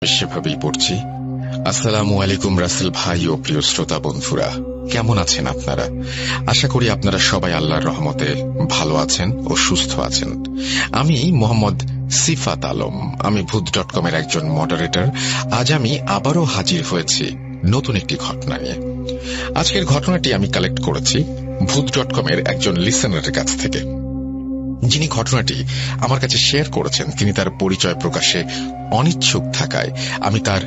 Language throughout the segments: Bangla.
সেভাবেই পড়ছি। আসসালামু আলাইকুম রাসেল ভাই ও প্রিয় শ্রোতা বন্ধুরা, কেমন আছেন আপনারা? আশা করি আপনারা সবাই আল্লাহর রহমতে ভালো আছেন ও সুস্থ আছেন। আমি মোহাম্মদ সিফাত আলম, আমি ভূত.com এর একজন মডারেটর। আজ আমি আবারও হাজির হয়েছি নতুন একটি ঘটনা নিয়ে। আজকের ঘটনাটি আমি কালেক্ট করেছি ভূত.com এর একজন লিসেনারের কাছ থেকে, যিনি ঘটনাটি আমার কাছে শেয়ার করেছেন। তিনি তার পরিচয় প্রকাশে অনিচ্ছুক থাকায় আমি তার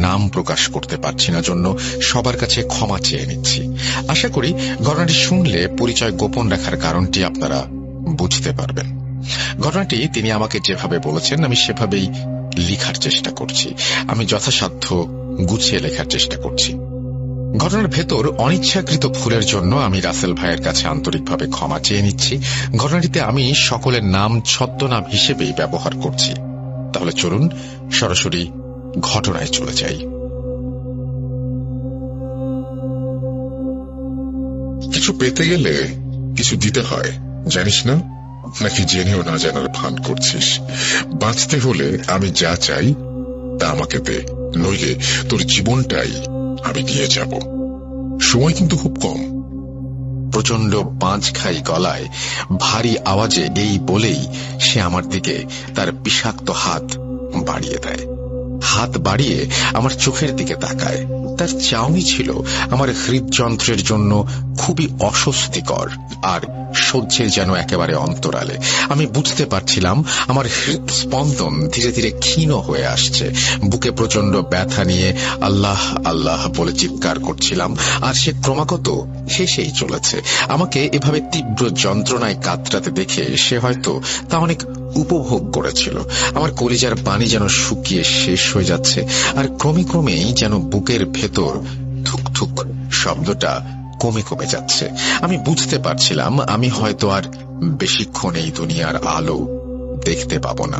নাম প্রকাশ করতে পারছি না, জন্য সবার কাছে ক্ষমা চেয়ে নিচ্ছি। আশা করি ঘটনাটি শুনলে পরিচয় গোপন রাখার কারণটি আপনারা বুঝতে পারবেন। ঘটনাটি তিনি আমাকে যেভাবে বলেছেন আমি সেভাবেই লেখার চেষ্টা করছি। আমি যথাসাধ্য গুছিয়ে লেখার চেষ্টা করছি। ঘটনার ভেতর অনিচ্ছাকৃত ভুলের জন্য আমি রাসেল ভাইয়ের কাছে আন্তরিকভাবে ক্ষমা চেয়ে নিচ্ছি। ঘটনাটিতে আমি সকলের নাম ছদ্মনাম হিসেবেই ব্যবহার করছি। তাহলে চলুন সরাসরি ঘটনায় চলে যাই। কিছু পেতে গেলে কিছু দিতে হয়, জানিস না? নাকি জেনেও না জানার ভান করছিস? বাঁচতে হলে আমি যা চাই তা আমাকে দে, নইলে তোর জীবনটাই আমি নিয়ে যাব। সময় কিন্তু খুব কম। প্রচন্ড পাঁচ খাই গলায় ভারী আওয়াজে এই বলেই সে আমার দিকে তার বিষাক্ত হাত বাড়িয়ে দেয়। হাত বাড়িয়ে আমার চোখের দিকে তাকায়। তার চাউনি ছিল আমার হৃদযন্ত্রের জন্য খুবই অস্বস্তিকর আর সহ্যের যেন একেবারে অন্তরালে। আমি বুঝতে পারছিলাম আমার হৃদস্পন্দন ধীরে ধীরে ক্ষীণ হয়ে আসছে। বুকে প্রচন্ড ব্যথা নিয়ে আল্লাহ আল্লাহ বলে চিৎকার করছিলাম, আর সে ক্রমাগত হেসেই চলেছে। আমাকে এভাবে তীব্র যন্ত্রণায় কাতরাতে দেখে সে হয়তো তা অনেক উপভোগ করেছিল। আমার কলিজার পানি যেন শুকিয়ে শেষ হয়ে যাচ্ছে, আর ক্রমে ক্রমেই যেন বুকের ভেতর থুকথুক শব্দটা কমে কমে যাচ্ছে। আমি বুঝতে পারছিলাম আমি হয়তো আর বেশিক্ষণ এই দুনিয়ার আলো দেখতে পাবো না,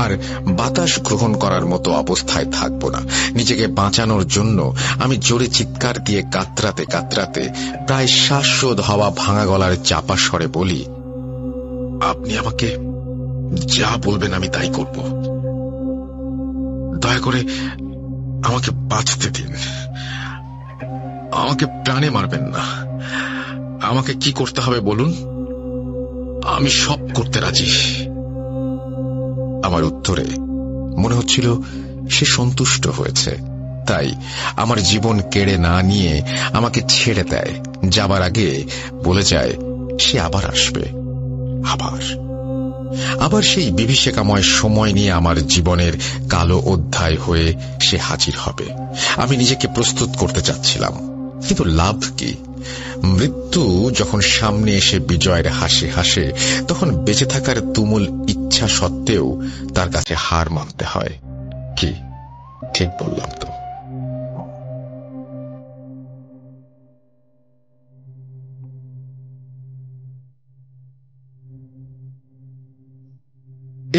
আর বাতাস গ্রহণ করার মতো অবস্থায় থাকবো না। নিজেকে বাঁচানোর জন্য আমি জোরে চিৎকার দিয়ে কাতরাতে কাতরাতে প্রায় শ্বাসরোধ হওয়া ভাঙা গলার চাপা স্বরে বলি, আপনি আমাকে যা বলবেন আমি তাই করব। দয়া করে আমাকে বাঁচতে দিন। আমাকে প্রাণে মারবেন না। আমাকে কি করতে হবে বলুন, আমি সব করতে রাজি। আমার উত্তরে মনে হচ্ছিল সে সন্তুষ্ট হয়েছে, তাই আমার জীবন কেড়ে না নিয়ে আমাকে ছেড়ে দেয়। যাবার আগে বলে যায় সে আবার আসবে, আবার সেই বিভীষিকাময় সময় নিয়ে আমার জীবনের কালো অধ্যায় হয়ে সে হাজির হবে। আমি নিজেকে প্রস্তুত করতে চাচ্ছিলাম, কিন্তু লাভ কি? মৃত্যু যখন সামনে এসে বিজয়ের হাসি হাসে, তখন বেঁচে থাকার তুমুল ইচ্ছা সত্ত্বেও তার কাছে হার মানতে হয়। কি ঠিক বললাম তো?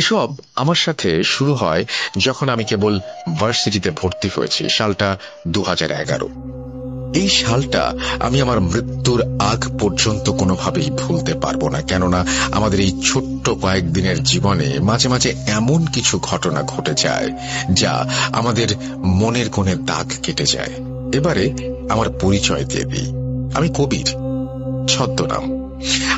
এসব আমার সাথে শুরু হয় যখন আমি কেবল ভার্সিটিতে ভর্তি হয়েছি। সালটা 2011। এই সালটা আমি আমার মৃত্যুর আগ পর্যন্ত কোনোভাবেই ভুলতে পারবো না, কেননা আমাদের এই ছোট্ট কয়েকদিনের জীবনে মাঝে মাঝে এমন কিছু ঘটনা ঘটে যায় যা আমাদের মনের কোণে দাগ কেটে যায়। এবারে আমার পরিচয় দিয়ে দিই। আমি কবির, ছদ্মনাম।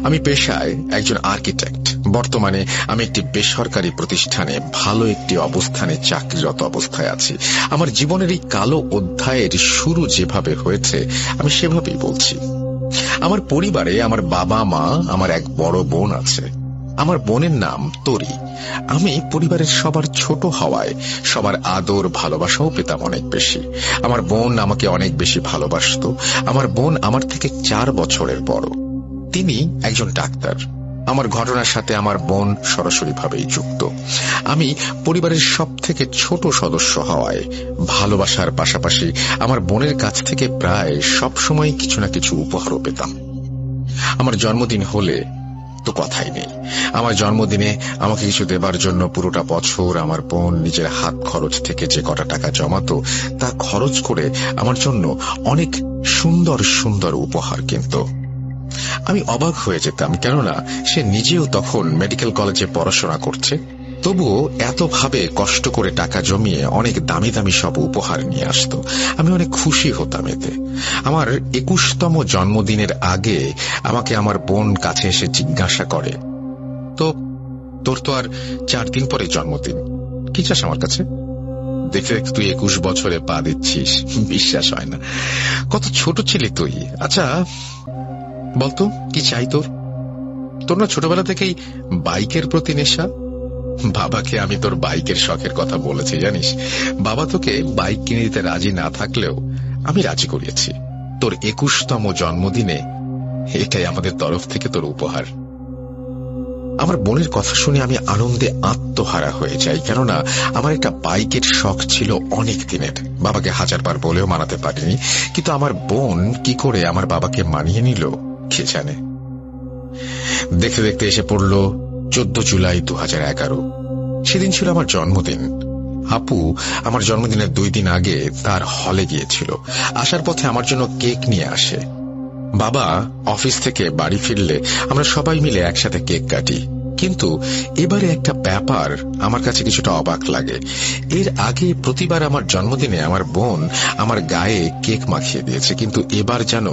আমি পেশায় একজন আর্কিটেক্ট। বর্তমানে আমি একটি বেসরকারি প্রতিষ্ঠানে ভালো একটি অবস্থানে চাকরিরত অবস্থায় আছি। আমার জীবনের এই কালো অধ্যায়ের শুরু যেভাবে হয়েছে আমি সেভাবেই বলছি। আমার পরিবারে আমার বাবা মা, আমার এক বড় বোন আছে। আমার বোনের নাম তরি। আমি পরিবারের সবার ছোট হওয়ায় সবার আদর ভালোবাসাও পেতাম অনেক বেশি। আমার বোন আমাকে অনেক বেশি ভালোবাসত। আমার বোন আমার থেকে 4 বছরের বড়। তিনি একজন ডাক্তার। আমার ঘটনার সাথে আমার বোন সরাসরিভাবেই যুক্ত। আমি পরিবারের সব থেকে ছোট সদস্য হওয়ায় ভালোবাসার পাশাপাশি আমার বোনের কাছ থেকে প্রায় সবসময় কিছু না কিছু উপহারও পেতাম। আমার জন্মদিন হলে তো কথাই নেই। আমার জন্মদিনে আমাকে কিছু দেবার জন্য পুরোটা বছর আমার বোন নিজের হাত খরচ থেকে যে কটা টাকা জমাতো তা খরচ করে আমার জন্য অনেক সুন্দর সুন্দর উপহার কিনত। আমি অবাক হয়ে যেতাম, কেননা সে নিজেও তখন মেডিকেল কলেজে পড়াশোনা করছে। তবুও এতভাবে কষ্ট করে টাকা জমিয়ে অনেক দামি দামি সব উপহার নিয়ে আসতো। আমি অনেক খুশি হতাম এতে। আমার 21তম জন্মদিনের আগে আমাকে আমার বোন কাছে এসে জিজ্ঞাসা করে, তো তোর তো আর 4 দিন পরে জন্মদিন, কি চাস আমার কাছে? দেখে তুই 21 বছরে পা দিচ্ছিস, বিশ্বাস হয় না। কত ছোট ছিলি তুই। আচ্ছা বলতো কি চাই তোর? তোর না ছোটবেলা থেকেই বাইকের প্রতি নেশা? বাবাকে আমি তোর বাইকের শখের কথা বলেছি জানিস। বাবা তোকে বাইক কিনে দিতে রাজি না থাকলেও আমি রাজি করিয়েছি। তোর 21তম জন্মদিনে এটাই আমাদের তরফ থেকে তোর উপহার। আমার বোনের কথা শুনে আমি আনন্দে আত্মহারা হয়ে যাই, কেননা আমার একটা বাইকের শখ ছিল অনেক দিনের। বাবাকে 1000 বার বলেও মানাতে পারিনি, কিন্তু আমার বোন কি করে আমার বাবাকে মানিয়ে নিল কে জানে। দেখতে দেখতে এসে পড়ল 14 জুলাই 2011। সেদিন ছিল আমার জন্মদিন। আপু আমার জন্মদিনের 2 দিন আগে তার হলে গিয়েছিল। আসার পথে আমার জন্য কেক নিয়ে আসে। বাবা অফিস থেকে বাড়ি ফিরলে আমরা সবাই মিলে একসাথে কেক কাটি। কিন্তু এবারে একটা ব্যাপার আমার কাছে কিছুটা অবাক লাগে। এর আগে প্রতিবার আমার জন্মদিনে আমার বোন আমার গায়ে কেক মাখিয়ে দিয়েছে, কিন্তু এবার যেন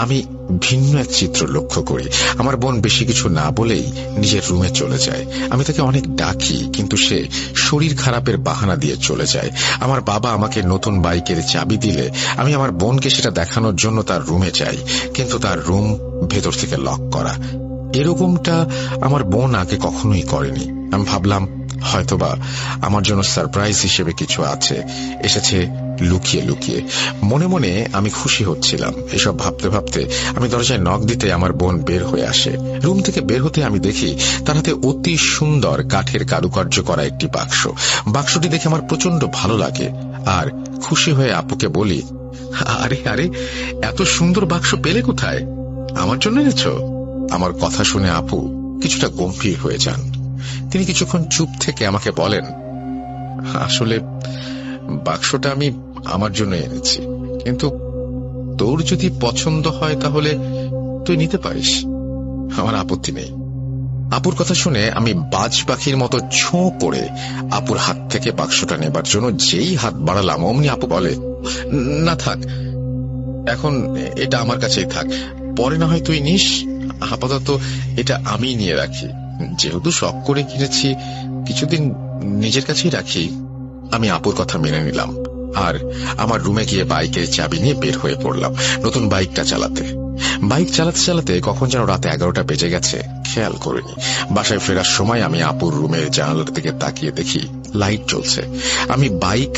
আমি ভিন্ন এক চিত্র লক্ষ্য করি। আমার বোন বেশি কিছু না বলেই নিজের রুমে চলে যায়। আমি তাকে অনেক ডাকি, কিন্তু সে শরীর খারাপের বাহানা দিয়ে চলে যায়। আমার বাবা আমাকে নতুন বাইকের চাবি দিলে আমি আমার বোনকে সেটা দেখানোর জন্য তার রুমে যাই, কিন্তু তার রুম ভেতর থেকে লক করা। এরকমটা আমার বোন আগে কখনোই করেনি। আমি ভাবলাম হয়তোবা আমার জন্য সারপ্রাইজ হিসেবে কিছু আছে, এসেছে লুকিয়ে লুকিয়ে। মনে মনে আমি খুশি হচ্ছিলাম। এসব ভাবতে ভাবতে আমি দরজায় নক দিতে আমার বোন বের হয়ে আসে। রুম থেকে বের হতে আমি দেখি তার হাতে অতি সুন্দর কাঠের কারুকার্য করা একটি বাক্স। বাক্সটি দেখে আমার প্রচন্ড ভালো লাগে, আর খুশি হয়ে আপুকে বলি, আরে আরে এত সুন্দর বাক্স পেলে কোথায়? আমার জন্য এনেছ? আমার কথা শুনে আপু কিছুটা গম্ভীর হয়ে যান। তিনি কিছুক্ষণ চুপ থেকে আমাকে বলেন, আসলে বাক্সটা আমি আমার জন্য এনেছি, কিন্তু তোর যদি পছন্দ হয় তাহলে তুই নিতে পারিস, আমার আপত্তি নেই। আপুর কথা শুনে আমি বাজ পাখির মতো ছোঁ করে আপুর হাত থেকে বাক্সটা নেবার জন্য যেই হাত বাড়ালাম, অমনি আপু বলে, না থাক, এখন এটা আমার কাছেই থাক, পরে না হয় তুই নিস, আপাতত এটা আমি নিয়ে রাখি। যেহেতু শখ করে কিনেছি, কিছুদিন নিজের কাছেই রাখি। আমি আপুর কথা মেনে নিলাম, আর আমার রুমে গিয়ে বাইকের চাবি নিয়ে বের হয়ে পড়লাম নতুন বাইকটা চালাতে। বাইক চালাতে চালাতে কখন যেন রাত 11টা বেজে গেছে খেয়াল করিনি। বাসায় ফেরার সময় আমি আপুর রুমের জানালার দিকে তাকিয়ে দেখি লাইট জ্বলছে। আমি বাইক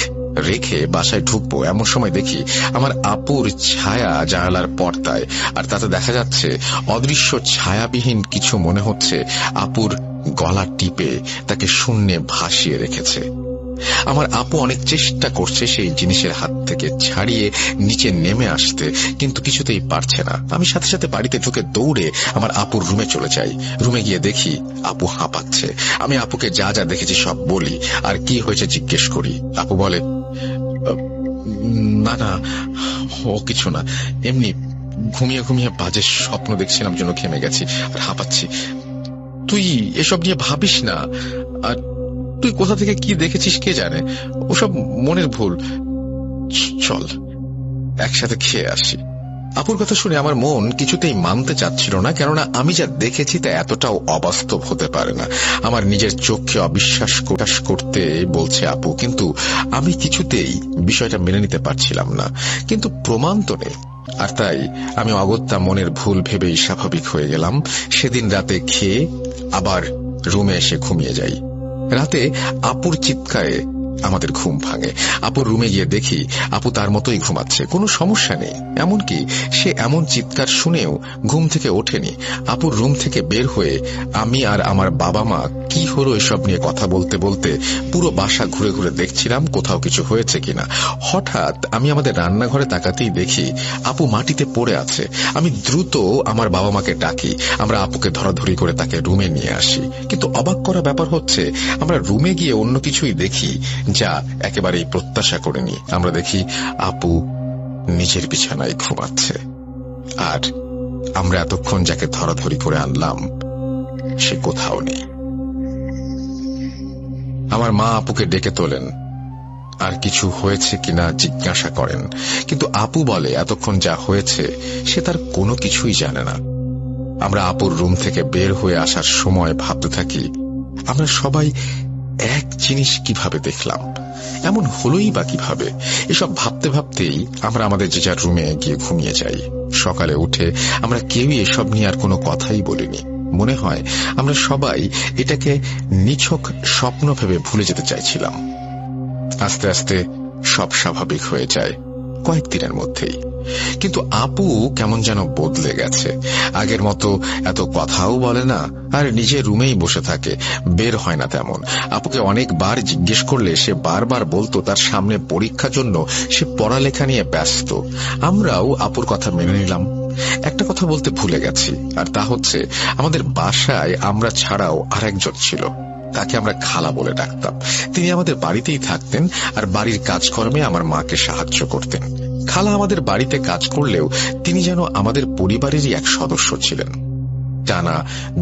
রেখে বাসায় ঢুকবো এমন সময় দেখি আমার আপুর ছায়া জানালার পর্দায়, আর তাতে দেখা যাচ্ছে অদৃশ্য ছায়াবিহীন কিছু, মনে হচ্ছে আপুর গলা টিপে তাকে শূন্যে ভাসিয়ে রেখেছে। আমার আপু অনেক চেষ্টা করছে সেই জিনিসের হাত থেকে ছাড়িয়ে নিচে নেমে আসতে, কিন্তু কিছুতেই পারছে না। আমি সাথে সাথে বাড়িতে ঢুকে দৌড়ে আমার আপুর রুমে চলে যাই। রুমে গিয়ে দেখি আপু হাঁপাচ্ছে। আমি আপুকে যা যা দেখেছি সব বলি, আর কি হয়েছে জিজ্ঞেস করি। আপু বলে, না না, ও কিছু না, এমনি ঘুমিয়ে ঘুমিয়ে বাজে স্বপ্ন দেখছিলাম, জন্য ঘেমে গেছি আর হাঁপাচ্ছি। তুই এসব নিয়ে ভাবিস না, আর তুই কোথা থেকে কি দেখেছিস কে জানে, ওসব মনের ভুল। চল একসাথে খেয়ে আসি। আপুর কথা শুনে আমার মন কিছুতেই মানতে চাচ্ছিল না, কেননা আমি যা দেখেছি তা এতটাও অবাস্তব হতে পারে না। আমার নিজের চোখকে অবিশ্বাস করতে বলছে আপু, কিন্তু আমি কিছুতেই বিষয়টা মেনে নিতে পারছিলাম না। কিন্তু প্রমাণ তো নেই, আর তাই আমি অগত্যা মনের ভুল ভেবেই স্বাভাবিক হয়ে গেলাম। সেদিন রাতে খেয়ে আবার রুমে এসে ঘুমিয়ে যাই। রাতে আপুর চিৎকারে আমাদের ঘুম ভাঙে। আপুর রুমে গিয়ে দেখি আপু তার মতোই ঘুমাচ্ছে, কোনো সমস্যা নেই। এমনকি সে এমন চিৎকার শুনেও ঘুম থেকে ওঠেনি। আপুর রুম থেকে বের হয়ে আমি আর আমার বাবা মা কি হলো এসব নিয়ে কথা বলতে বলতে পুরো বাসা ঘুরে ঘুরে দেখছিলাম কোথাও কিছু হয়েছে কিনা। হঠাৎ আমি আমাদের রান্নাঘরে তাকাতেই দেখি আপু মাটিতে পড়ে আছে। আমি দ্রুত আমার বাবা মাকে ডাকি, আমরা আপুকে ধরাধরি করে তাকে রুমে নিয়ে আসি। কিন্তু অবাক করা ব্যাপার হচ্ছে, আমরা রুমে গিয়ে অন্য কিছুই দেখি যা একেবারেই প্রত্যাশা করিনি। আমরা দেখি আপু নিজের বিছানায় ঘুমাচ্ছে, আর আমরা এতক্ষণ যাকে ধরাধরি করে আনলাম সে কোথাও নেই। আমার মা আপুকে ডেকে তোলেন, আর কিছু হয়েছে কিনা জিজ্ঞাসা করেন, কিন্তু আপু বলে এতক্ষণ যা হয়েছে সে তার কোনো কিছুই জানে না। আমরা আপুর রুম থেকে বের হয়ে আসার সময় ভাবতে থাকি, আমরা সবাই এক জিনিস কিভাবে দেখলাম, এমন হলোই বা কিভাবে। এসব ভাবতে ভাবতেই আমরা আমাদের যে যার রুমে গিয়ে ঘুমিয়ে যাই। সকালে উঠে আমরা কেউই এসব নিয়ে আর কোনো কথাই বলিনি। মনে হয় আমরা সবাই এটাকে নিছক স্বপ্ন ভেবে ভুলে যেতে চাইছিলাম। আস্তে আস্তে সব স্বাভাবিক হয়ে যায় কয়েকদিনের মধ্যেই। কিন্তু আপু কেমন যেন বদলে গেছে। আগের মতো এত কথাও বলে না, আর নিজের রুমেই বসে থাকে, বের হয় না তেমন। আপুকে অনেকবার জিজ্ঞেস করলে সে বারবার বলতো তার সামনে পরীক্ষার জন্য সে পড়ালেখা নিয়ে ব্যস্ত। আমরাও আপুর কথা মেনে নিলাম। একটা কথা বলতে ভুলে গেছি, আর তা হচ্ছে আমাদের বাসায় আমরা ছাড়াও আরেকজন ছিল, তাকে আমরা খালা বলে ডাকতাম। তিনি আমাদের বাড়িতেই থাকতেন আর বাড়ির কাজকর্মে আমার মাকে সাহায্য করতেন। খালা আমাদের বাড়িতে কাজ করলেও তিনি যেন আমাদের পরিবারেরই এক সদস্য ছিলেন। টানা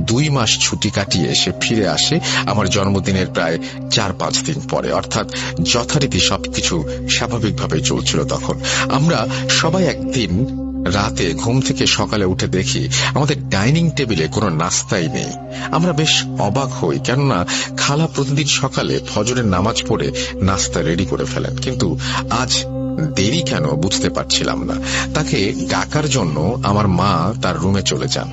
2 মাস ছুটি কাটিয়ে সে ফিরে আসে আমার জন্মদিনের প্রায় 4-5 দিন পরে, অর্থাৎ যথারীতি সবকিছু স্বাভাবিকভাবে চলছিল তখন। আমরা সবাই একদিন রাতে ঘুম থেকে সকালে উঠে দেখি আমাদের ডাইনিং টেবিলে কোনো নাস্তাই নেই। আমরা বেশ অবাক হই, কেননা খালা প্রতিদিন সকালে ফজরের নামাজ পড়ে নাস্তা রেডি করে ফেলেন, কিন্তু আজ দেরি কেন বুঝতে পারছিলাম না। তাকে ডাকার জন্য আমার মা তার রুমে চলে যান।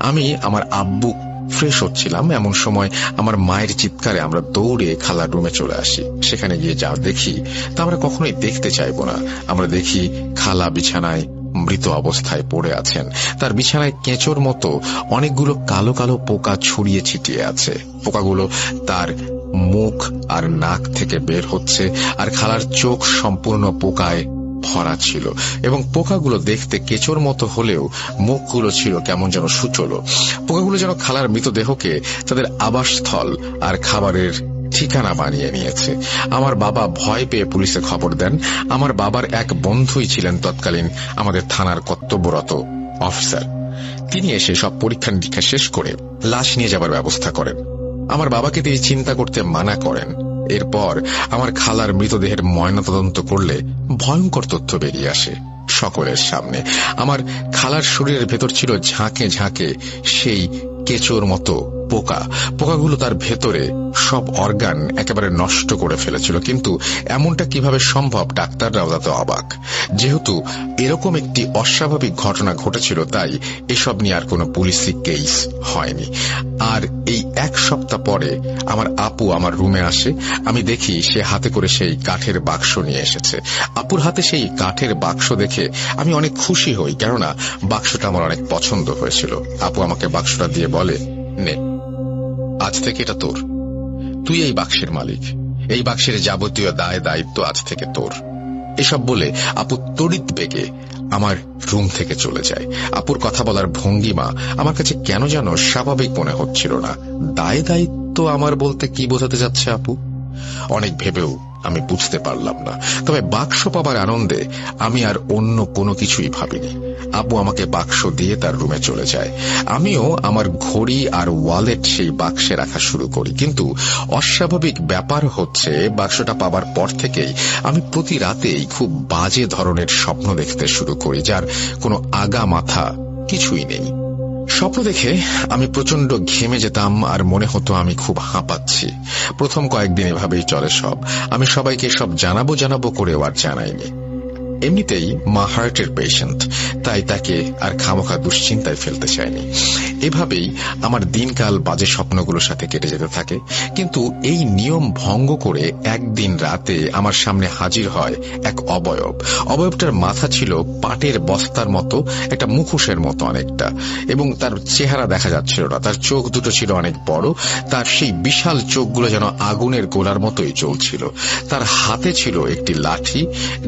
আমি আমার আব্বু ফ্রেশ হচ্ছিলাম, এমন সময় আমার মায়ের চিৎকারে আমরা দৌড়ে খালার রুমে চলে আসি। সেখানে গিয়ে যা দেখি তা আমরা কখনোই দেখতে চাইবো না। আমরা দেখি খালা বিছানায় মৃত অবস্থায় পড়ে আছেন। তার বিছানায় কেঁচোর মতো অনেকগুলো কালো কালো পোকা ছড়িয়ে ছিটিয়ে আছে। পোকাগুলো তার মুখ আর নাক থেকে বের হচ্ছে, আর খালার চোখ সম্পূর্ণ পোকায় ভরা ছিল, এবং পোকাগুলো দেখতে কেঁচোর মতো হলেও মুখগুলো ছিল কেমন যেন সুচলো। পোকাগুলো যেন খালার মৃতদেহকে তাদের আবাসস্থল আর খাবারের ঠিকানা বানিয়ে নিয়েছে। আমার বাবা ভয় পেয়ে পুলিশে খবর দেন। আমার বাবার এক বন্ধুই ছিলেন তৎকালীন আমাদের থানার কর্তব্যরত অফিসার। তিনি এসে সব পরীক্ষা নিরীক্ষা শেষ করে লাশ নিয়ে যাবার ব্যবস্থা করেন। আমার বাবাকে তিনি চিন্তা করতে মানা করেন। এরপর আমার খালার মৃতদেহের ময়নাতদন্ত করলে ভয়ঙ্কর তথ্য বেরিয়ে আসে সকলের সামনে। আমার খালার শরীরের ভেতর ছিল ঝাঁকে ঝাঁকে সেই কেঁচোর মতো পোকা। পোকাগুলো তার ভেতরে সব অর্গান একেবারে নষ্ট করে ফেলেছিল। কিন্তু এমনটা কিভাবে সম্ভব, ডাক্তাররাও তাতে অবাক। যেহেতু এরকম একটি অস্বাভাবিক ঘটনা ঘটেছিল, তাই এসব নিয়ে আর কোনো পুলিশি কেস হয়নি। আর এই 1 সপ্তাহ পরে আমার আপু আমার রুমে আসে। আমি দেখি সে হাতে করে সেই কাঠের বাক্স নিয়ে এসেছে। আপুর হাতে সেই কাঠের বাক্স দেখে আমি অনেক খুশি হই, কেননা বাক্সটা আমার অনেক পছন্দ হয়েছিল। আপু আমাকে বাক্সটা দিয়ে বলে, নে, আজ থেকে এটা তোর, তুই এই বাক্সের মালিক, এই বাক্সের যাবতীয় দায় দায়িত্ব আজ থেকে তোর। এসব বলে আপু তড়িৎ বেগে আমার রুম থেকে চলে যায়। আপুর কথা বলার ভঙ্গিমা আমার কাছে কেন যেন স্বাভাবিক মনে হচ্ছিল না। দায় দায়িত্ব আমার বলতে কি বোঝাতে যাচ্ছে আপু? অনেক ভেবেও আমি বুঝতে পারলাম না। তবে বাক্স পাবার আনন্দে আমি আর অন্য কোনো কিছুই ভাবিনি। আপু আমাকে বাক্স দিয়ে তার রুমে চলে যায়। আমিও আমার ঘড়ি আর ওয়ালেট সেই বাক্সে রাখা শুরু করি। কিন্তু অস্বাভাবিক ব্যাপার হচ্ছে, বাক্সটা পাবার পর থেকেই আমি প্রতি রাতেই খুব বাজে ধরনের স্বপ্ন দেখতে শুরু করি, যার কোনো আগা মাথা কিছুই নেই। স্বপ্ন দেখে আমি প্রচন্ড ঘেমে যেতাম, আর মনে হতো আমি খুব হাঁপাচ্ছি। প্রথম কয়েকদিন এভাবেই চলে সব। আমি সবাইকে সব জানাবো করেও আর জানাইনি। এমনিতেই মা হার্টের পেশেন্ট, তাই তাকে আর খামোখা দুশ্চিন্তায় ফেলতে চায়নি। এভাবেই আমার দিনকাল বাজে স্বপ্নগুলোর সাথে কেটে যেতে থাকে। কিন্তু এই নিয়ম ভঙ্গ করে একদিন রাতে আমার সামনে হাজির হয় এক অবয়ব। অবয়বটার মাথা ছিল পাটের বস্তার মতো, একটা মুখোশের মতো অনেকটা, এবং তার চেহারা দেখা যাচ্ছিল না। তার চোখ দুটো ছিল অনেক বড়। তার সেই বিশাল চোখগুলো যেন আগুনের গোলার মতোই জ্বলছিল। তার হাতে ছিল একটি লাঠি,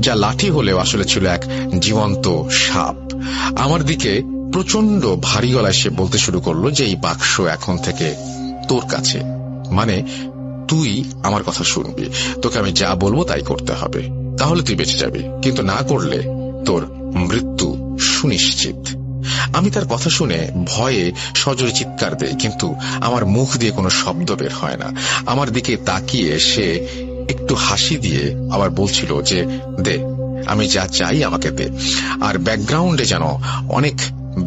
যা লাঠি হলেও আসলে ছিল এক জীবন্ত সাপ। আমার দিকে প্রচন্ড ভারী গলায় সে বলতে শুরু করলো যে এই বাক্স এখন থেকে তোর কাছে, মানে তুই আমার কথা শুনবি, তোকে আমি যা বলবো তাই করতে হবে, তাহলে তুই বেঁচে যাবি, কিন্তু না করলে তোর মৃত্যু সুনিশ্চিত। আমি তার কথা শুনে ভয়ে সজোরে চিৎকার দেই, কিন্তু আমার মুখ দিয়ে কোনো শব্দ বের হয় না। আমার দিকে তাকিয়ে সে একটু হাসি দিয়ে আবার বলছিল যে দে, আমি যা চাই আমাকে দে। আর ব্যাকগ্রাউন্ডে যেন অনেক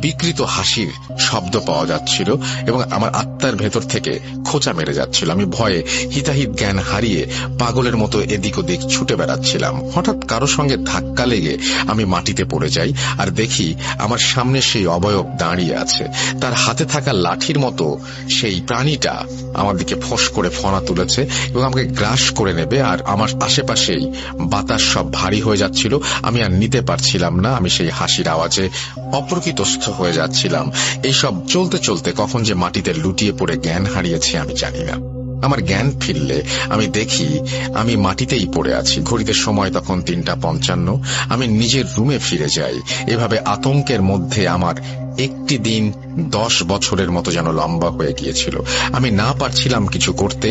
বিকৃত হাসির শব্দ পাওয়া যাচ্ছিল এবং আমার আত্মার ভেতর থেকে খোঁচা মেরে যাচ্ছিল। আমি ভয়ে হিতাহিত জ্ঞান হারিয়ে পাগলের মতো এদিক ওদিক ছুটে বেড়াচ্ছিলাম। হঠাৎ কারো সঙ্গে ধাক্কা লেগে আমি মাটিতে পড়ে যাই আর দেখি আমার সামনে সেই অবয়ব দাঁড়িয়ে আছে। তার হাতে থাকা লাঠির মতো সেই প্রাণীটা আমার দিকে ফোঁস করে ফনা তুলেছে এবং আমাকে গ্রাস করে নেবে। আর আমার আশেপাশেই বাতাস সব ভারী হয়ে যাচ্ছিল। আমি আর নিতে পারছিলাম না। আমি সেই হাসির আওয়াজে অপ্রকৃতস্থ হয়ে যাচ্ছিলাম। এইসব চলতে চলতে কখন যে মাটিতে লুটিয়ে পড়ে জ্ঞান হারিয়েছি আমি জানি না। আমার জ্ঞান ফিরলে আমি দেখি আমি মাটিতেই পড়ে আছি। ঘড়িতে সময় তখন 3:55। আমি নিজের রুমে ফিরে যাই। এভাবে আতঙ্কের মধ্যে আমার একটি দিন 10 বছরের মতো যেন লম্বা হয়ে গিয়েছিল। আমি না পারছিলাম কিছু করতে,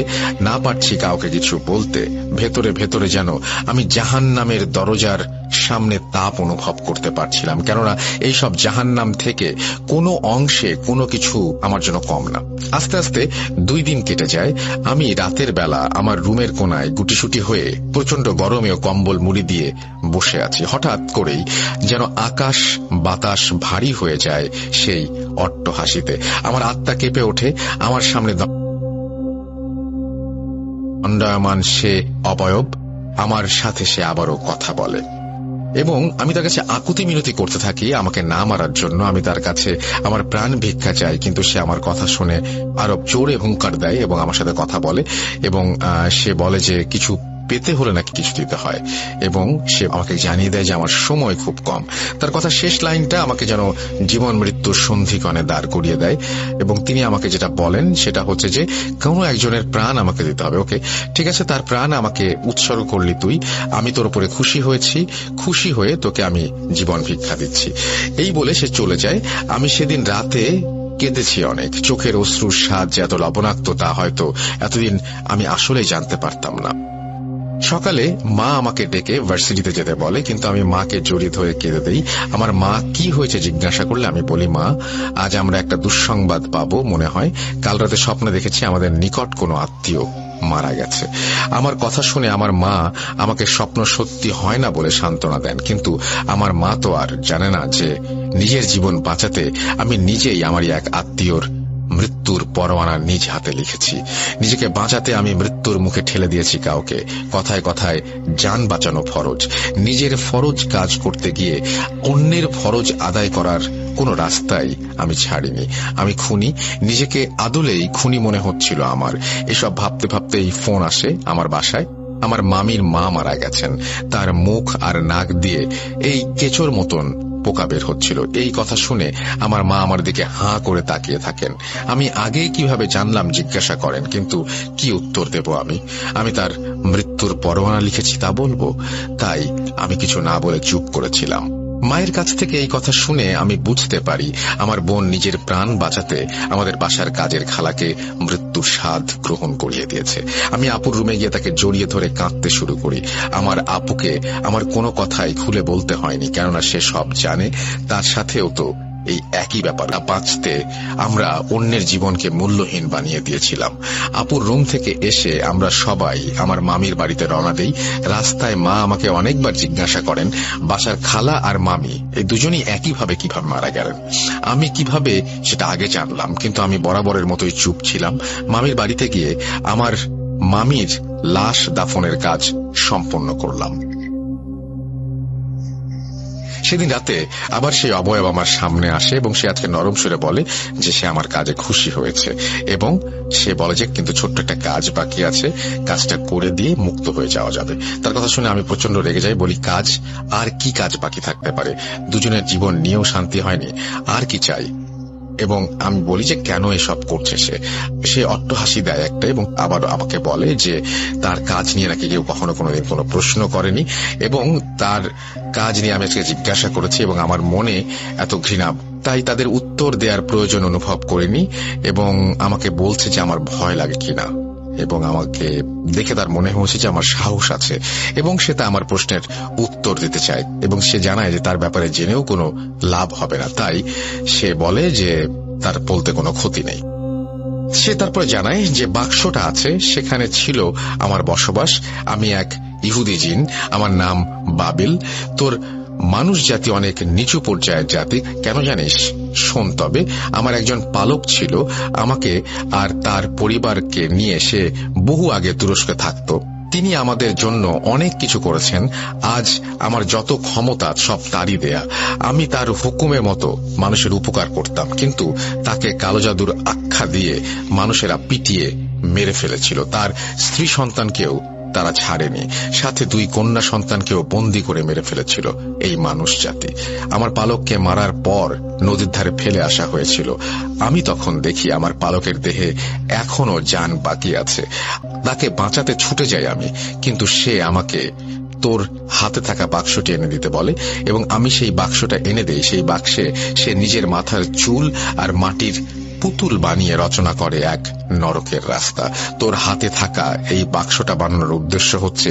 না পারছি কাউকে কিছু বলতে। ভেতরে ভেতরে যেন আমি জাহান্নামের দরজার সামনে তাপ অনুভব করতে পারছিলাম, কেননা এইসব জাহান্নাম থেকে কোনো অংশে কোনো কিছু আমার জন্য কম না। আস্তে আস্তে 2 দিন কেটে যায়। আমি রাতের বেলা আমার রুমের কোনায় গুটিসুটি হয়ে প্রচন্ড গরমেও কম্বল মুড়ি দিয়ে বসে আছি। হঠাৎ করেই যেন আকাশ বাতাস ভারী হয়ে যায় সেই অট্টহাসিতে। আমার আত্মা কেঁপে ওঠে। আমার সামনে দণ্ডায়মান সে অবয়ব আমার সাথে সে আবারও কথা বলে এবং আমি তার কাছে আকুতি মিনতি করতে থাকি আমাকে না মারার জন্য। আমি তার কাছে আমার প্রাণ ভিক্ষা চাই, কিন্তু সে আমার কথা শুনে আরো জোরে হুঙ্কার দেয় এবং আমার সাথে কথা বলে এবং সে বলে যে কিছু পেতে হলে নাকি কিছু দিতে হয় এবং সে আমাকে জানিয়ে দেয় যে আমার সময় খুব কম। তার কথা শেষ লাইনটা আমাকে যেন জীবন মৃত্যুর সন্ধিক্ষণে দাঁড় করিয়ে দেয় এবং তিনি আমাকে যেটা বলেন সেটা হচ্ছে যে কোনো একজনের প্রাণ আমাকে দিতে হবে। ওকে, ঠিক আছে, তার প্রাণ আমাকে উৎসর্গ করলি তুই, আমি তোর উপরে খুশি হয়েছি, খুশি হয়ে তোকে আমি জীবন ভিক্ষা দিচ্ছি। এই বলে সে চলে যায়। আমি সেদিন রাতে কেঁদেছি অনেক। চোখের অশ্রুর স্বাদ যে এত লবণাক্ত তা হয়তো এতদিন আমি আসলেই জানতে পারতাম না। সকালে মা আমাকে ডেকে ভার্সিটিতে যেতে বলে, কিন্তু আমি মাকে জড়িয়ে ধরে কেঁদে দেই। আমার মা কি হয়েছে জিজ্ঞাসা করলে আমি বলি, মা, আজ আমরা একটা দুঃসংবাদ পাবো মনে হয়। কাল রাতে স্বপ্নে দেখেছি আমাদের নিকট কোনো আত্মীয় মারা গেছে। আমার কথা শুনে আমার মা আমাকে স্বপ্ন সত্যি হয় না বলে সান্ত্বনা দেন, কিন্তু আমার মা তো আর জানে না যে নিজের জীবন বাঁচাতে আমি নিজেই আমারই এক আত্মীয়র মৃত্যুর পরোয়ানা নিজ হাতে লিখেছি। নিজেকে বাঁচাতে আমি মৃত্যুর মুখে ঠেলে দিয়েছি কাউকে। কথায় কথায় জান বাঁচানো ফরজ। নিজের ফরজ কাজ করতে গিয়ে অন্যের ফরজ আদায় করার কোনো রাস্তাই আমি ছাড়িনি। আমি খুনি, নিজেকে আদলেই খুনি মনে হচ্ছিল আমার। এসব ভাবতে ভাবতেই ফোন আসে আমার বাসায়। আমার মামির মা মারা গেছেন। তার মুখ আর নাক দিয়ে এই কেঁচোর মতন পোকা বের হচ্ছিল। এই কথা শুনে আমার মা আমার দিকে হাঁ করে তাকিয়ে থাকেন। আমি আগে কিভাবে জানলাম জিজ্ঞাসা করেন, কিন্তু কি উত্তর দেব আমি? আমি তার মৃত্যুর পরোয়ানা লিখেছি তা বলবো? তাই আমি কিছু না বলে চুপ করেছিলাম। মায়ের কাছ থেকে এই কথা শুনে আমি বুঝতে পারি আমার বোন নিজের প্রাণ বাঁচাতে আমাদের বাসার কাজের খালাকে মৃত্যুর স্বাদ গ্রহণ করিয়ে দিয়েছে। আমি আপুর রুমে গিয়ে তাকে জড়িয়ে ধরে কাঁদতে শুরু করি। আমার আপুকে আমার কোনো কথাই খুলে বলতে হয়নি, কেননা সে সব জানে। তার সাথেও তো এই একই ব্যাপার। বাঁচতে আমরা অন্যের জীবনকে মূল্যহীন বানিয়ে দিয়েছিলাম। আপুর রুম থেকে এসে আমরা সবাই আমার মামির বাড়িতে রওনা দেই। রাস্তায় মা আমাকে অনেকবার জিজ্ঞাসা করেন বাসার খালা আর মামি এই দুজনই একইভাবে কিভাবে মারা গেলেন। আমি কিভাবে সেটা আগে জানলাম, কিন্তু আমি বরাবরের মতোই চুপ ছিলাম। মামির বাড়িতে গিয়ে আমার মামির লাশ দাফনের কাজ সম্পন্ন করলাম। সেদিন রাতে আবার সেই অবয়ব আমার সামনে আসে এবং সে আজকে নরম সুরে বলে যে সে আমার কাজে খুশি হয়েছে এবং সে বলে যে কিন্তু ছোট্ট একটা কাজ বাকি আছে, কাজটা করে দিয়ে মুক্ত হয়ে যাওয়া যাবে। তার কথা শুনে আমি প্রচন্ড রেগে যাই। বলি, কাজ? আর কি কাজ বাকি থাকতে পারে? দুজনের জীবন নিয়েও শান্তি হয়নি, আর কি চাই? এবং আমি বলি যে কেন এসব করছে সে অট্টহাসি দেয় একটা এবং আবার আমাকে বলে যে তার কাজ নিয়ে নাকি কেউ কখনো কোনোদিন কোনো প্রশ্ন করেনি এবং তার কাজ নিয়ে আমি আজকে জিজ্ঞাসা করেছি এবং আমার মনে এত ঘৃণা, তাই তাদের উত্তর দেওয়ার প্রয়োজন অনুভব করিনি এবং আমাকে বলছে যে আমার ভয় লাগে কিনা। এবং আমাকে দেখে তার মনে হয়েছে যে আমার সাহস আছে এবং সে তা আমার প্রশ্নের উত্তর দিতে চায় এবং সে জানায় যে তার ব্যাপারে জেনেও কোনো লাভ হবে না, তাই সে বলে যে তার বলতে কোনো ক্ষতি নেই। সে তারপরে জানায় যে বাক্সটা আছে, সেখানে ছিল আমার বসবাস, আমি এক ইহুদি জিন, আমার নাম বাবিল। তোর মানুষ জাতি অনেক নিচু পর্যায়ের জাতি, কেন জানিস? শোন তবে, আমার একজন পালক ছিল, আমাকে আর তার পরিবারকে নিয়ে সে বহু আগে তুরস্কে থাকত। তিনি আমাদের জন্য অনেক কিছু করেছেন। আজ আমার যত ক্ষমতা সব তারই দেয়া। আমি তার হুকুমের মতো মানুষের উপকার করতাম, কিন্তু তাকে কালো জাদুর আখ্যা দিয়ে মানুষেরা পিটিয়ে মেরে ফেলেছিল। তার স্ত্রী সন্তানকেও তারা ছাড়েনি, সাথে 2 কন্যা সন্তানকেও বন্দী করে মেরে ফেলেছিল এই মানুষ জাতি। আমার পালককে মারার পর নদীর ধারে ফেলে আসা হয়েছিল। আমি তখন দেখি আমার পালকের দেহে এখনো জান বাকি আছে। তাকে বাঁচাতে ছুটে যাই আমি, কিন্তু সে আমাকে তোর হাতে থাকা বাক্সটি এনে দিতে বলে এবং আমি সেই বাক্সটা এনে দেই। সেই বাক্সে সে নিজের মাথার চুল আর মাটির পুতুল বানিয়ে রচনা করে এক নরকের রাস্তা। তোর হাতে থাকা এই বাক্সটা বানানোর উদ্দেশ্য হচ্ছে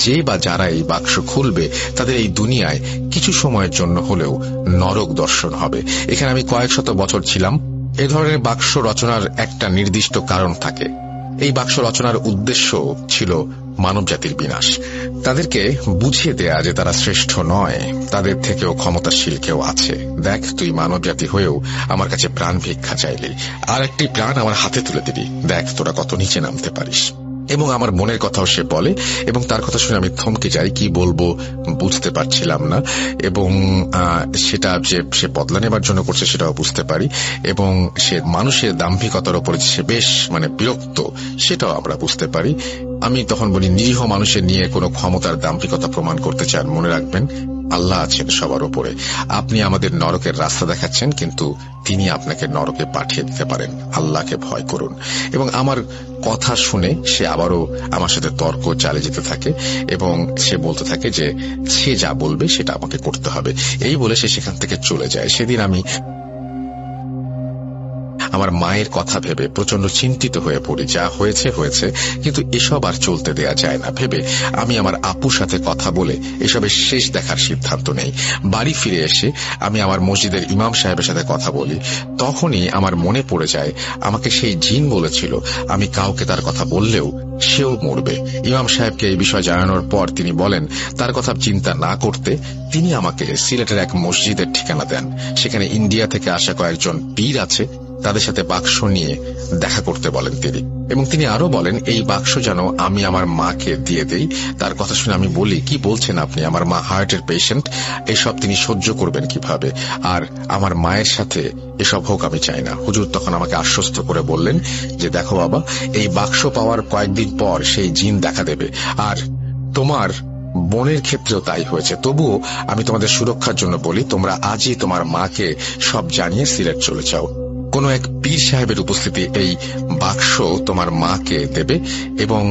যে বা যারা এই বাক্স খুলবে তাদের এই দুনিয়ায় কিছু সময়ের জন্য হলেও নরক দর্শন হবে। এখানে আমি কয়েক শত বছর ছিলাম। এ ধরনের বাক্স রচনার একটা নির্দিষ্ট কারণ থাকে। এই বাক্স রচনার উদ্দেশ্য ছিল মানব জাতির বিনাশ, তাদেরকে বুঝিয়ে দেয়া যে তারা শ্রেষ্ঠ নয়, তাদের থেকেও ক্ষমতাশীল কেউ আছে। দেখ, তুই মানব জাতি হয়েও আমার কাছে প্রাণ ভিক্ষা চাইলি, আর একটি প্রাণ আমার হাতে তুলে দিবি। দেখ তোরা কত নিচে নামতে পারিস। এবং আমার মনের কথাও সে বলে এবং তার কথা শুনে আমি থমকে যাই, কি বলবো বুঝতে পারছিলাম না। এবং সেটা যে সে বদলা নেবার জন্য করছে সেটাও বুঝতে পারি, এবং সে মানুষের দাম্ভিকতার উপরে সে বেশ বিরক্ত সেটাও আমরা বুঝতে পারি। আমি তখন বলি, নিরীহ মানুষের নিয়ে কোনো ক্ষমতার দাম্ভিকতা প্রমাণ করতে চান, মনে রাখবেন আল্লাহ আছেন সবার উপরে। আপনি আমাদের নরকের রাস্তা দেখাচ্ছেন, কিন্তু তিনি আপনাকে নরকে পাঠিয়ে দিতে পারেন। আল্লাহকে ভয় করুন। এবং আমার কথা শুনে সে আবারও আমার সাথে তর্ক চালিয়ে যেতে থাকে এবং সে বলতে থাকে যে সে যা বলবে সেটা আমাকে করতে হবে। এই বলে সে সেখান থেকে চলে যায়। সেদিন আমি আমার মায়ের কথা ভেবে প্রচন্ড চিন্তিত হয়ে পড়ি। যা হয়েছে হয়েছে, কিন্তু এসব আর চলতে দেয়া যায় না ভেবে আমি আমার আপুর সাথে কথা বলে এসবের শেষ দেখার সিদ্ধান্ত নেই। বাড়ি ফিরে এসে আমি আমার মসজিদের ইমাম সাহেবের সাথে কথা বলি। তখনই আমার মনে পড়ে যায় আমাকে সেই জিন বলেছিল আমি কাউকে তার কথা বললেও সেও মরবে। ইমাম সাহেবকে এই বিষয় জানানোর পর তিনি বলেন তার কথা চিন্তা না করতে। তিনি আমাকে সিলেটের এক মসজিদের ঠিকানা দেন। সেখানে ইন্ডিয়া থেকে আসা কয়েকজন পীর আছে, তাদের সাথে বাক্স নিয়ে দেখা করতে বলেন তিনি। এবং তিনি আরো বলেন এই বাক্স যেন আমি আমার মাকে দিয়ে দেই। তার কথা শুনে আমি বলি, কি বলছেন আপনি? আমার মা হার্টের পেশেন্ট, এসব তিনি সহ্য করবেন কিভাবে? আর আমার মায়ের সাথে এসব হোক আমি চাই না। হুজুর তখন আমাকে আশ্বস্ত করে বললেন যে দেখো বাবা, এই বাক্স পাওয়ার কয়েকদিন পর সেই জিন দেখা দেবে, আর তোমার বোনের ক্ষেত্রেও তাই হয়েছে। তবুও আমি তোমাদের সুরক্ষার জন্য বলি, তোমরা আজই তোমার মাকে সব জানিয়ে সিলেট চলে যাও। কোন এক পীর সাহেবের উপস্থিতি এই বাক্স তোমার মাকে দেবে এবং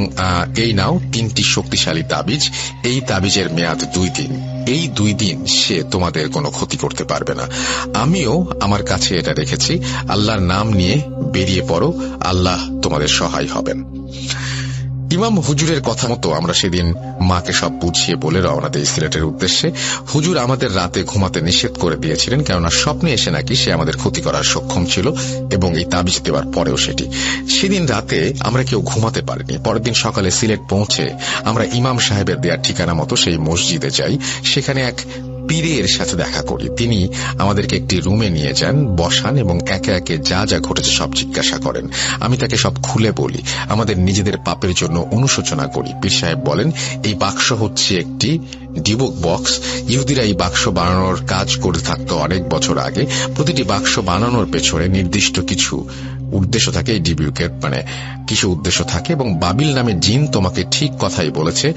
এই নাও 3টি শক্তিশালী তাবিজ। এই তাবিজের মেয়াদ 2 দিন। এই 2 দিন সে তোমাদের কোনো ক্ষতি করতে পারবে না। আমিও আমার কাছে এটা রেখেছি। আল্লাহর নাম নিয়ে বেরিয়ে পড়ো, আল্লাহ তোমাদের সহায় হবেন। ইমাম হুজুরের কথা মতো আমরা সেদিন মাকে সব বুঝিয়ে বলে রওনা দেই সিলেটের উদ্দেশ্যে। হুজুর আমাদের রাতে ঘুমাতে নিষেধ করে দিয়েছিলেন, কেননা স্বপ্নে এসে নাকি সে আমাদের ক্ষতি করার সক্ষম ছিল এবং এই তাবিজ দেওয়ার পরেও সেটি। সেদিন রাতে আমরা কেউ ঘুমাতে পারিনি। পরের দিন সকালে সিলেট পৌঁছে আমরা ইমাম সাহেবের দেওয়ার ঠিকানা মতো সেই মসজিদে যাই। সেখানে এক পীরের সাথে দেখা করি। তিনি আমাদেরকে একটি রুমে নিয়ে যান, বসান এবং একে একে যা যা ঘটেছে সব জিজ্ঞাসা করেন। আমি তাকে সব খুলে বলি, আমাদের নিজেদের পাপের জন্য অনুশোচনা করি। পীর সাহেব বলেন এই বাক্স হচ্ছে একটি ডিবুক বক্স। ইহুদিরা এই বাক্স বানানোর কাজ করে থাকতো অনেক বছর আগে। প্রতিটি বাক্স বানানোর পেছনে নির্দিষ্ট কিছু উদ্দেশ্য থাকে। এই ডিবুকের কিছু উদ্দেশ্য থাকে এবং বাবিল নামে জিন তোমাকে ঠিক কথাই বলেছে,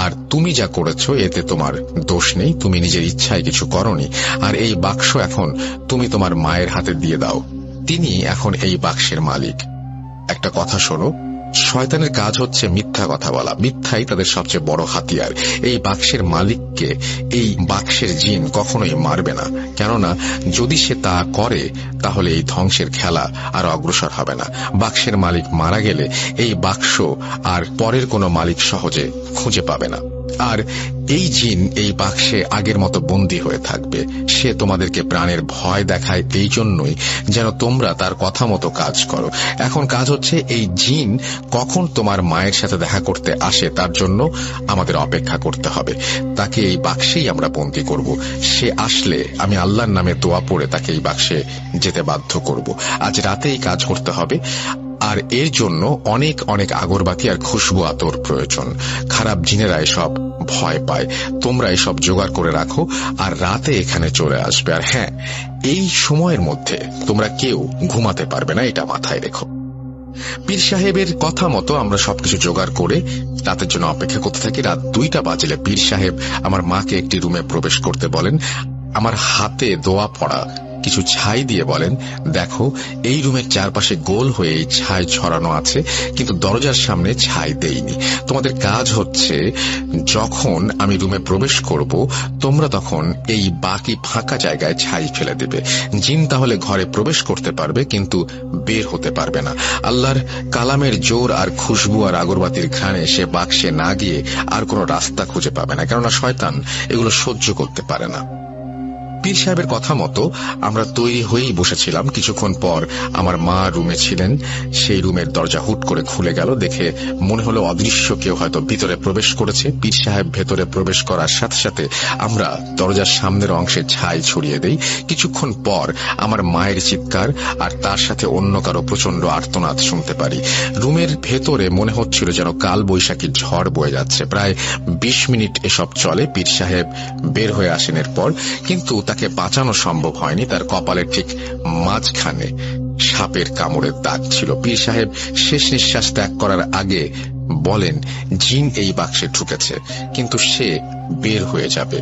আর তুমি যা করেছো এতে তোমার দোষ নেই, তুমি নিজের ইচ্ছায় কিছু করনি। আর এই বাক্স এখন তুমি তোমার মায়ের হাতে দিয়ে দাও, তিনি এখন এই বাক্সের মালিক। একটা কথা শোনো, শয়তানের কাজ হচ্ছে মিথ্যা কথা বলা। মিথ্যাই তাদের সবচেয়ে বড় হাতিয়ার। এই বাক্সের মালিককে এই বাক্সের জিন কখনোই মারবে না, কেননা যদি সে তা করে তাহলে এই ধ্বংসের খেলা আর অগ্রসর হবে না। বাক্সের মালিক মারা গেলে এই বাক্স আর পরের কোনো মালিক সহজে খুঁজে পাবে না। আর এই জিন এই বাক্সে আগের মতো বন্দী হয়ে থাকবে। সে তোমাদেরকে প্রাণের ভয় দেখায় এই জন্যই যেন তোমরা তার কথা মতো কাজ করো। এখন কাজ হচ্ছে এই জিন কখন তোমার মায়ের সাথে দেখা করতে আসে তার জন্য আমাদের অপেক্ষা করতে হবে। তাকে এই বাক্সেই আমরা বন্দী করব। সে আসলে আমি আল্লাহর নামে দোয়া পড়ে তাকে এই বাক্সে যেতে বাধ্য করব। আজ রাতে এই কাজ করতে হবে। আর এর জন্য অনেক অনেক আগরবাতি আর খুশবু আতর প্রয়োজন। খারাপ জিনেরা এসব ভয় পায়। তোমরা এসব জোগাড় করে রাখো আর রাতে এখানে চলে আসবে। আর হ্যাঁ, এই সময়ের মধ্যে তোমরা কেউ ঘুমাতে পারবে না, এটা মাথায় রেখো। পীর সাহেবের কথা মতো আমরা সবকিছু জোগাড় করে রাতের জন্য অপেক্ষা করতে থাকি। রাত 2টা বাজলে পীর সাহেব আমার মাকে একটি রুমে প্রবেশ করতে বলেন। আমার হাতে দোয়া পড়া কিছু ছাই দিয়ে বলেন, দেখো এই রুমের চারপাশে গোল হয়ে এই ছাই ছড়ানো আছে, কিন্তু দরজার সামনে ছাই দেইনি। তোমাদের কাজ হচ্ছে যখন আমি রুমে প্রবেশ করব তোমরা তখন এই বাকি ফাঁকা জায়গায় ছাই ফেলে দেবে। জিন তাহলে ঘরে প্রবেশ করতে পারবে কিন্তু বের হতে পারবে না। আল্লাহর কালামের জোর আর খুশবু আর আগরবাতির ঘ্রাণে সে বাক্সে না গিয়ে আর কোনো রাস্তা খুঁজে পাবে না, কেননা শয়তান এগুলো সহ্য করতে পারে না। পীর সাহেবের কথা মতো আমরা তৈরি হয়েই বসেছিলাম। কিছুক্ষণ পর আমার মা রুমে ছিলেন, সেই রুমের দরজা হুট করে খুলে গেল। দেখে মনে হলো অদৃশ্য কেউ হয়তো ভিতরে প্রবেশ করেছে। পীর সাহেব ভেতরে প্রবেশ করার সাথে সাথে আমরা দরজার সামনের অংশে ছাই ছড়িয়ে দেই। কিছুক্ষণ পর আমার মায়ের চিৎকার আর তার সাথে অন্য কারো প্রচন্ড আর্তনাদ শুনতে পারি। রুমের ভেতরে মনে হচ্ছিল যেন কাল বৈশাখী ঝড় বয়ে যাচ্ছে। প্রায় 20 মিনিট এসব চলে। পীর সাহেব বের হয়ে আসেন এরপর, কিন্তু তাকে বাঁচানো সম্ভব হয়নি। তার কপালের ঠিক মাঝখানে সাপের কামড়ের দাগ ছিল। পীর সাহেব শেষ নিঃশ্বাস ত্যাগ করার আগে বলেন, জিন এই বাক্সে ঢুকেছে, কিন্তু সে বের হয়ে যাবে।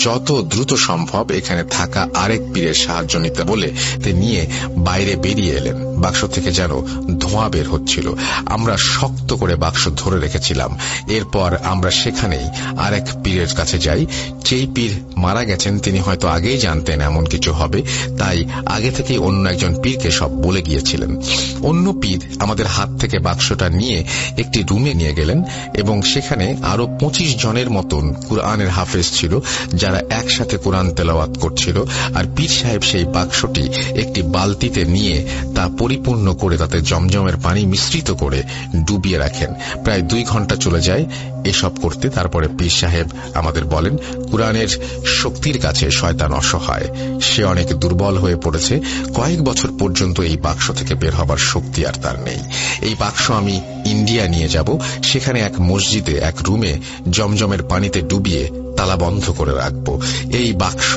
যত দ্রুত সম্ভব এখানে থাকা আরেক পীরের সাহায্য নিতে বলে তে নিয়ে বাইরে বেরিয়ে এলেন। বাক্স থেকে যেন ধোঁয়া বের হচ্ছিল। আমরা শক্ত করে বাক্স ধরে রেখেছিলাম। এরপর আমরা সেখানেই আরেক পীরের কাছে যাই। যেই পীর মারা গেছেন তিনি হয়তো আগেই জানতেন এমন কিছু হবে, তাই আগে থেকেই অন্য একজন পীরকে সব বলে গিয়েছিলেন। অন্য পীর আমাদের হাত থেকে বাক্সটা নিয়ে একটি রুমে নিয়ে গেলেন এবং সেখানে আরো 25 জনের মতন কুরআনের হাফেজ ছিল, যারা একসাথে কোরআন তেলাওয়াত করছিল। আর পীর সাহেব সেই বাক্সটি একটি বালতিতে নিয়ে তা পরিপূর্ণ করে তাতে জমজমের পানি মিশ্রিত করে ডুবিয়ে রাখেন। প্রায় 2 ঘন্টা চলে যায় এসব করতে। তারপরে পীর সাহেব আমাদের বলেন, কোরআনের শক্তির কাছে শয়তান অসহায়, সে অনেক দুর্বল হয়ে পড়েছে। কয়েক বছর পর্যন্ত এই বাক্স থেকে বের হবার শক্তি আর তার নেই। এই বাক্স আমি ইন্ডিয়া নিয়ে যাব। সেখানে এক মসজিদে এক রুমে জমজমের পানিতে ডুবিয়ে তালা বন্ধ করে রাখবো। এই বাক্স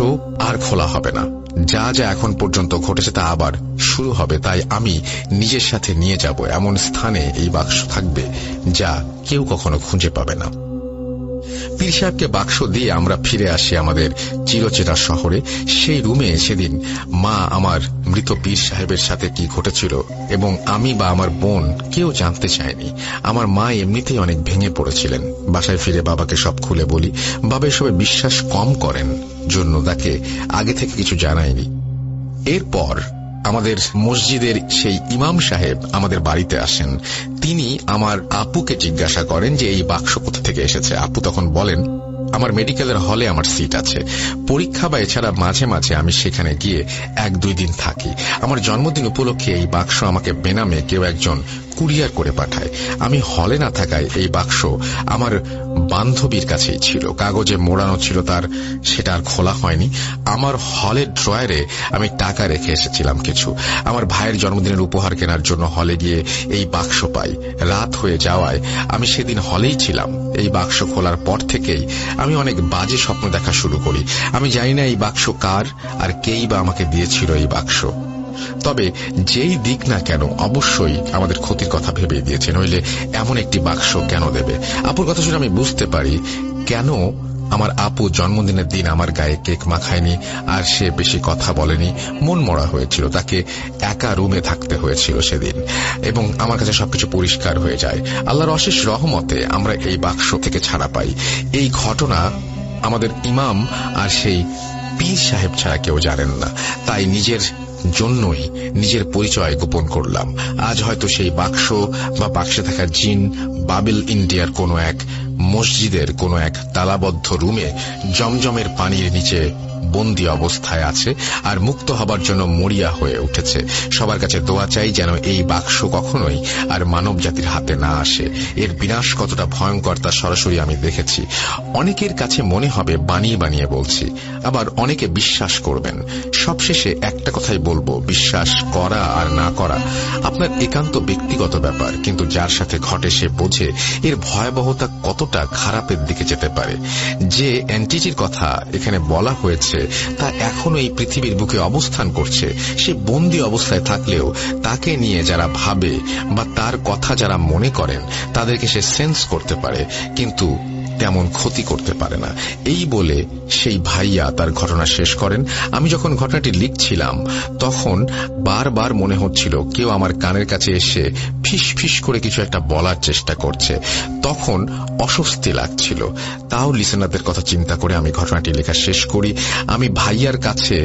আর খোলা হবে না। যা যা এখন পর্যন্ত ঘটেছে তা আবার শুরু হবে। তাই আমি নিজের সাথে নিয়ে যাব এমন স্থানে এই বাক্স থাকবে যা কেউ কখনো খুঁজে পাবে না। পীর সাহেবকে বাক্স দিয়ে আমরা ফিরে আসি আমাদের চিরচেনা শহরে। সেই রুমে সেদিন মা আমার মৃত পীর সাহেবের সাথে কি ঘটেছিল এবং আমি বা আমার বোন কেউ জানতে চায়নি। আমার মা এমনিতেই অনেক ভেঙে পড়েছিলেন। বাসায় ফিরে বাবাকে সব খুলে বলি। বাবা এসবে বিশ্বাস কম করেন জন্য তাকে আগে থেকে কিছু জানায়নি। এরপর আমাদের মসজিদের সেই ইমাম সাহেব আমাদের বাড়িতে আসেন। তিনি আমার আপুকে জিজ্ঞাসা করেন যে এই বাক্স কোথা থেকে এসেছে। আপু তখন বলেন, আমার মেডিকেলের হলে আমার সিট আছে। পরীক্ষা বা এছাড়া মাঝে মাঝে আমি সেখানে গিয়ে 1-2 দিন থাকি। আমার জন্মদিন উপলক্ষে এই বাক্স আমাকে বেনামে কেউ একজন কুরিয়ার করে পাঠায়। আমি হলে না থাকায় এই বাক্স আমার বান্ধবীর কাছেই ছিল। কাগজে মোড়ানো ছিল তার, সেটা আর খোলা হয়নি। আমার হলের ড্রয়ারে আমি টাকা রেখে এসেছিলাম কিছু। আমার ভাইয়ের জন্মদিনের উপহার কেনার জন্য হলে গিয়ে এই বাক্স পাই। রাত হয়ে যাওয়ায় আমি সেদিন হলেই ছিলাম। এই বাক্স খোলার পর থেকেই আমি অনেক বাজে স্বপ্ন দেখা শুরু করি। আমি জানি না এই বাক্স কার আর কেই বা আমাকে দিয়েছিল এই বাক্স। তবে যেই দিক না কেন অবশ্যই আমাদের ক্ষতির কথা ভেবে দিয়েছে, নইলে এমন একটি বাক্স কেন দেবে। আপুর কথা শুনে আমি বুঝতে পারি কেন আমার আপু জন্মদিনের দিন আমার গায়ে কেক মাখায়নি, আর সে বেশি কথা বলেনি। মন মরা হয়েছিল, তাকে একা রুমে থাকতে হয়েছিল সেদিন, এবং আমার কাছে সবকিছু পরিষ্কার হয়ে যায়। আল্লাহর অশেষ রহমতে আমরা এই বাক্স থেকে ছাড়া পাই। এই ঘটনা আমাদের ইমাম আর সেই পীর সাহেব ছাড়া কেউ জানেন না, তাই নিজের জন্যই নিজের পরিচয় গোপন করলাম। আজ হয়তো সেই বাক্স বা বাক্সে থাকা জিন বাবিল ইন্ডিয়ার কোনো এক মসজিদের কোনো এক তালাবদ্ধ রুমে জমজমের পানির নিচে বন্দী অবস্থায় আছে আর মুক্ত হবার জন্য মরিয়া হয়ে উঠেছে। সবার কাছে দোয়া চাই যেন এই বাক্স কখনোই আর মানব জাতির হাতে না আসে। এর বিনাশ কতটা ভয়ঙ্কর তা সরাসরি আমি দেখেছি। অনেকের কাছে মনে হবে বানিয়ে বানিয়ে বলছি, আবার অনেকে বিশ্বাস করবেন। সবশেষে একটা কথাই বলবো, বিশ্বাস করা আর না করা আপনার একান্ত ব্যক্তিগত ব্যাপার, কিন্তু যার সাথে ঘটে সে বোঝে এর ভয়াবহতা কতটা খারাপের দিকে যেতে পারে। যে এন্টিটির কথা এখানে বলা হয়েছে তা এখনো এই পৃথিবীর বুকে অবস্থান করছে। সে বন্দী অবস্থায় থাকলেও তাকে নিয়ে যারা ভাবে বা তার কথা যারা মনে করেন তাদেরকে সে সেন্স করতে পারে, কিন্তু তেমন ক্ষতি করতে পারে না। এই বলে সেই ভাইয়া তার ঘটনা শেষ করেন। আমি যখন ঘটনাটি লিখছিলাম তখন বারবার মনে হচ্ছিল কেউ আমার কানের কাছে এসে ফিস ফিস করে কিছু একটা বলার চেষ্টা করছে। তখন অস্বস্তি লাগছিল। তাও লিসেনারদের কথা চিন্তা করে আমি ঘটনাটি লেখা শেষ করি। আমি ভাইয়ার কাছে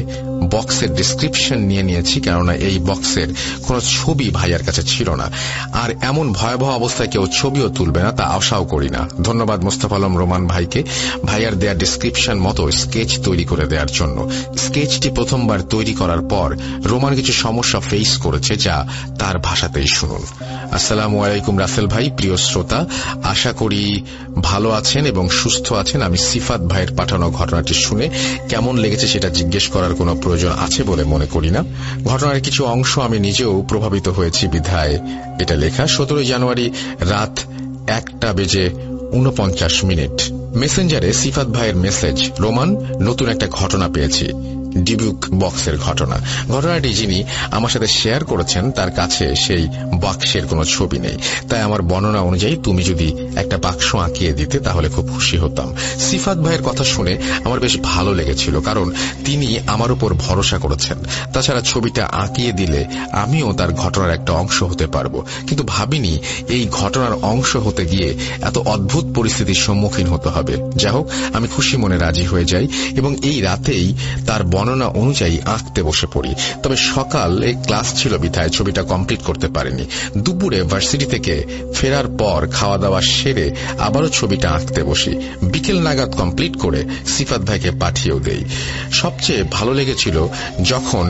বক্সের ডিসক্রিপশন নিয়ে নিয়েছি, কেননা এই বক্সের কোন ছবি ভাইয়ার কাছে ছিল না, আর এমন ভয়াবহ অবস্থায় কেউ ছবিও তুলবে না তা আশাও করি না। ধন্যবাদ মোস্তফা আলম রোমান ভাইকে ভাইয়ার দেয়া ডিসক্রিপশন মতো স্কেচ তৈরি করে দেওয়ার জন্য। স্কেচটি প্রথমবার তৈরি করার পর রোমান কিছু সমস্যা ফেস করেছে, যা তার ভাষাতেই শুনুন। আসসালামু আলাইকুম রাসেল ভাই, প্রিয় শ্রোতা, আশা করি ভালো আছেন এবং সুস্থ আছেন। আমি সিফাত ভাইয়ের পাঠানো ঘটনাটি শুনে কেমন লেগেছে সেটা জিজ্ঞেস করার কোনো প্রয়োজন আছে বলে মনে করি না। ঘটনার কিছু অংশ আমি নিজেও প্রভাবিত হয়েছি বিধায় এটা লেখা। 17 জানুয়ারি রাত 1:49 মেসেঞ্জারে সিফাত ভাইয়ের মেসেজ, রোমান, নতুন একটা ঘটনা পেয়েছি, ডিবিউক বক্সের ঘটনা। ঘটনাটি যিনি আমার সাথে শেয়ার করেছেন তার কাছে সেই বাক্সের কোনো ছবি নেই, তাই আমার বর্ণনা অনুযায়ী তুমি যদি একটা বাক্স আঁকিয়ে দিতে তাহলে খুব খুশি হতাম। সিফাত ভাইয়ের কথা শুনে আমার বেশ ভালো লেগেছিল, কারণ তিনি আমার উপর ভরসা করেছেন। তাছাড়া ছবিটা আঁকিয়ে দিলে আমিও তার ঘটনার একটা অংশ হতে পারবো, কিন্তু ভাবিনি এই ঘটনার অংশ হতে গিয়ে এত অদ্ভুত পরিস্থিতির সম্মুখীন হতে হবে। যাই হোক, আমি খুশি মনে রাজি হয়ে যাই এবং এই রাতেই তার বর্ণনা অনুযায়ী আঁকতে বসে পড়ি। তবে সকালে ক্লাস ছিল বিধায় ছবিটা কমপ্লিট করতে পারিনি। দুপুরে ভার্সিটি থেকে ফেরার পর খাওয়া দাওয়া সেরে আবারও ছবিটা আঁকতে বসি। বিকেল নাগাদ কমপ্লিট করে সিফাত ভাইকে পাঠিয়েও দেই। সবচেয়ে ভালো লেগেছিল যখন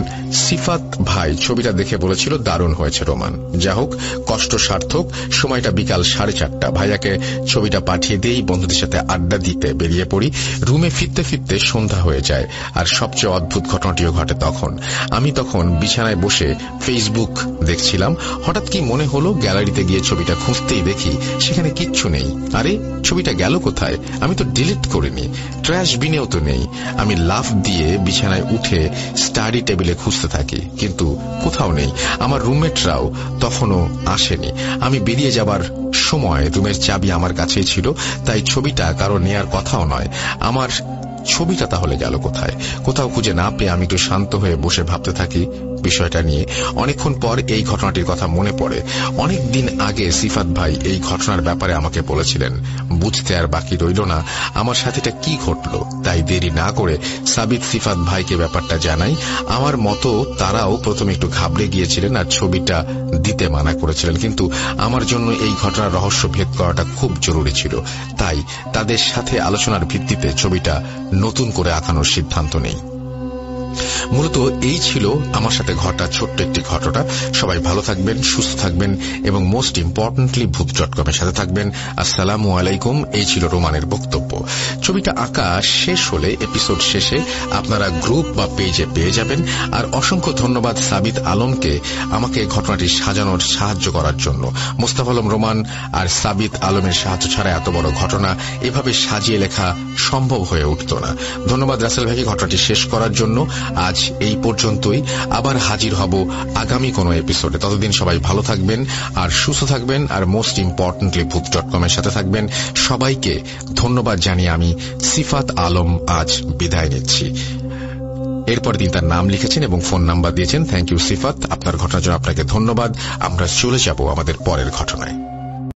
সিফাত ভাই ছবিটা দেখে বলেছিল দারুণ হয়েছে রোমান। যা হোক, কষ্ট সার্থক। সময়টা বিকাল 4:30। ভাইয়াকে ছবিটা পাঠিয়ে দেই, বন্ধুদের সাথে আড্ডা দিতে বেরিয়ে পড়ি। রুমে ফিরতে ফিরতে সন্ধ্যা হয়ে যায়, আর সবচেয়ে অদ্ভুত ঘটনাটিও ঘটে তখন। আমি তখন বিছানায় বসে ফেসবুক দেখছিলাম। হঠাৎ কি মনে হলো গ্যালারিতে গিয়ে ছবিটা খুঁজতেই দেখি সেখানে কিচ্ছু নেই। আরে, ছবিটা গেল কোথায়? আমি তো ডিলিট করিনি, ট্র্যাশ বিনেও তো নেই। আমি লাফ দিয়ে বিছানায় উঠে স্টাডি টেবিলে খুঁজতে থাকি, কিন্তু কোথাও নেই। আমার রুমমেটরাও তখনও আসেনি। আমি বেরিয়ে যাবার সময় রুমের চাবি আমার কাছেই ছিল, তাই ছবিটা কারো নেয়ার কথাও নয়। আমার ছবিটা তাহলে গেল কোথায়? কোথাও খুঁজে না পেয়ে আমি একটু শান্ত হয়ে বসে ভাবতে থাকি বিষয়টা নিয়ে। অনেকক্ষণ পর এই ঘটনাটির কথা মনে পড়ে। অনেক দিন আগে সিফাত ভাই এই ঘটনার ব্যাপারে আমাকে বলেছিলেন। বুঝতে আর বাকি রইল না আমার সাথেটা কি ঘটল, তাই দেরি না করে সাবিত সিফাত ভাইকে ব্যাপারটা জানাই। আমার মতো তারাও প্রথমে একটু ঘাবড়ে গিয়েছিলেন আর ছবিটা দিতে মানা করেছিলেন, কিন্তু আমার জন্য এই ঘটনার রহস্য ভেদ করাটা খুব জরুরি ছিল। তাই তাদের সাথে আলোচনার ভিত্তিতে ছবিটা নতুন করে আঁকানোর সিদ্ধান্ত নেই। মূলত এই ছিল আমার সাথে ঘটা ছোট্ট একটি ঘটনা। সবাই ভালো থাকবেন, সুস্থ থাকবেন এবং মোস্ট ইম্পর্টেন্টলি ভূত.com-এর সাথে থাকবেন। আসসালামু আলাইকুম। এই ছিল রোমানের বক্তব্য। ছবিটা আঁকা শেষ হলে এপিসোড শেষে আপনারা গ্রুপ বা পেজে পেয়ে যাবেন। আর অসংখ্য ধন্যবাদ সাবিত আলমকে আমাকে ঘটনাটি সাজানোর সাহায্য করার জন্য। মোস্তফা আলম রোমান আর সাবিত আলমের সাহায্য ছাড়া এত বড় ঘটনা এভাবে সাজিয়ে লেখা সম্ভব হয়ে উঠত না। ধন্যবাদ রাসেল ভাইকে ঘটনাটি শেষ করার জন্য। আজ এই পর্যন্তই। আবার হাজির হব আগামী কোনো এপিসোডে। ততদিন সবাই ভালো থাকবেন আর সুস্থ থাকবেন, আর মোস্ট ইম্পর্টেন্টলি ভূত.com এর সাথে থাকবেন। সবাইকে ধন্যবাদ জানিয়ে আমি সিফাত আলম আজ বিদায় নিচ্ছি। এরপর তিনি তার নাম লিখেছেন এবং ফোন নাম্বার দিয়েছেন। থ্যাংক ইউ সিফাত, আপনার ঘটনার জন্য আপনাকে ধন্যবাদ। আমরা চলে যাব আমাদের পরের ঘটনায়।